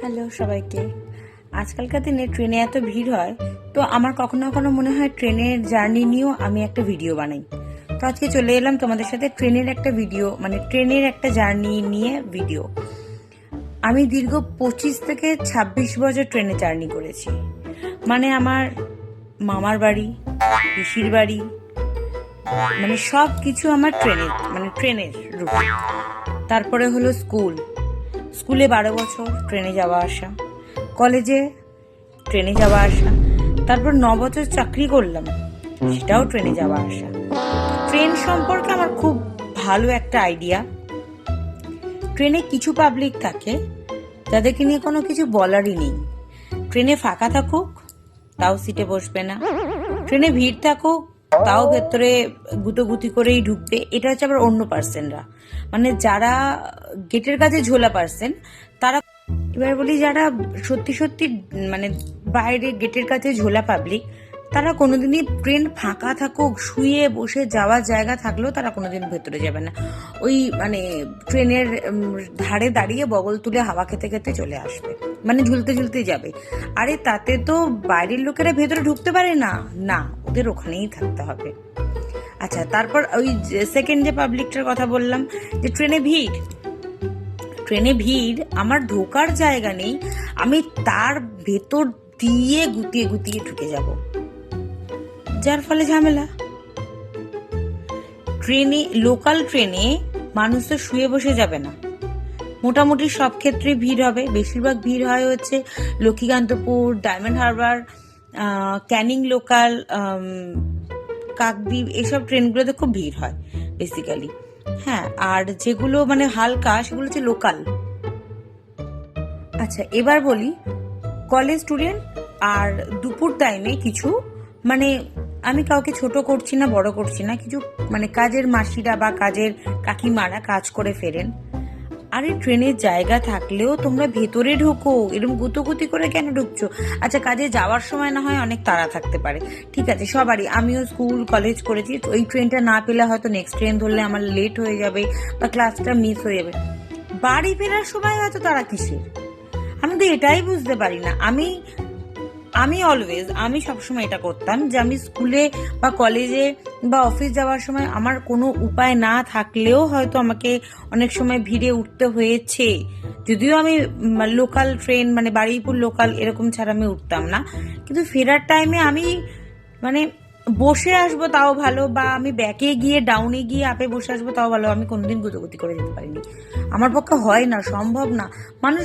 Hello সবাইকে। আজকালকার দিনে ট্রেনে এত ভিড় হয়, তো আমার কখনো কখনো মনে হয় ট্রেনের জার্নি নিয়েও আমি একটা ভিডিও বানাই। তো আজকে চলে এলাম তোমাদের সাথে ট্রেনের একটা ভিডিও, মানে ট্রেনের একটা জার্নি নিয়ে ভিডিও। আমি দীর্ঘ 25 থেকে 26 বছর ট্রেনে জার্নি করেছি। মানে আমার মামার বাড়ি, পিসির বাড়ি, মানে সব কিছু আমার ট্রেনের রুট। তারপরে হলো স্কুলে 12 বছর ট্রেনে যাওয়া আসা, কলেজে ট্রেনে যাওয়া আসা, তারপর 9 বছর চাকরি করলাম, সেটাও ট্রেনে যাওয়া আসা। ট্রেন সম্পর্কে আমার খুব ভালো একটা আইডিয়া। ট্রেনে কিছু পাবলিক থাকে যাদেরকে নিয়ে কোনো কিছু বলারই নেই। ট্রেনে ফাঁকা থাকুক তাও সিটে বসবে না, ট্রেনে ভিড় থাকুক তাও ভেতরে গুতোগুতি করেই ঢুকবে। এটা হচ্ছে আবার অন্য পার্সনরা, মানে যারা গেটের কাছে ঝোলা পার্সন তারা। এবার বলি যারা সত্যি সত্যি মানে বাইরে গেটের কাছে ঝোলা পাবলিক, তারা কোনোদিনই ট্রেন ফাঁকা থাকুক, শুয়ে বসে যাওয়ার জায়গা থাকলেও তারা কোনোদিন ভেতরে যাবে না। ওই মানে ট্রেনের ধারে দাঁড়িয়ে বগল তুলে হাওয়া খেতে খেতে চলে আসবে, মানে ঝুলতে ঝুলতে যাবে। আরে তাতে তো বাইরের লোকেরা ভেতরে ঢুকতে পারে না, না ওদের ওখানেই থাকতে হবে। আচ্ছা, তারপর ওই সেকেন্ড যে পাবলিকটার কথা বললাম, যে ট্রেনে ভিড় আমার ঢোকার জায়গা নেই, আমি তার ভেতর দিয়ে গুতিয়ে গুতিয়ে ঢুকে যাব, যার ফলে ঝামেলা। লোকাল ট্রেনে মানুষ তো শুয়ে বসে যাবে না, মোটামুটি সব ক্ষেত্রে ভিড় হবে। বেশিরভাগ ভিড় হয় হচ্ছে লক্ষ্মীকান্তপুর, ডায়মন্ড হারবার, ক্যানিং লোকাল, কাকদ্বীপ, এসব ট্রেনগুলোতে খুব ভিড় হয় বেসিক্যালি। হ্যাঁ, আর যেগুলো মানে হালকা সেগুলো হচ্ছে লোকাল। আচ্ছা, এবার বলি কলেজ স্টুডেন্ট আর দুপুর টাইমে কিছু, মানে আমি কাউকে ছোট করছি না বড় করছি না, কিছু মানে কাজের মাসিরা বা কাজের কাকিমারা কাজ করে ফেরেন। আরে ট্রেনের জায়গা থাকলেও তোমরা ভেতরে ঢোকো, এরকম গুতোগুতি করে কেন ঢুকছো? আচ্ছা, কাজে যাওয়ার সময় না হয় অনেক তাড়া থাকতে পারে, ঠিক আছে সবারই। আমিও স্কুল কলেজ করেছি, ওই ট্রেনটা না পেলে হয়তো নেক্সট ট্রেন ধরলে আমার লেট হয়ে যাবে বা ক্লাসটা মিস হয়ে যাবে। বাড়ি ফেরার সময় হয়তো তারা কিসের, আমি তো এটাই বুঝতে পারি না। আমি সবসময় এটা করতাম যে আমি স্কুলে বা কলেজে বা অফিস যাওয়ার সময় আমার কোনো উপায় না থাকলেও হয়তো আমাকে অনেক সময় ভিড়ে উঠতে হয়েছে, যদিও আমি লোকাল ট্রেন মানে বারুইপুর লোকাল এরকম ছাড়া আমি উঠতাম না। কিন্তু ফেরার টাইমে আমি মানে বসে আসবো তাও ভালো, বা আমি ব্যাকে গিয়ে ডাউনে গিয়ে আপে বসে আসবো তাও ভালো, আমি কোনোদিন গুতোগুতি করে যেতে পারিনি। আমার পক্ষে হয় না, সম্ভব না। মানুষ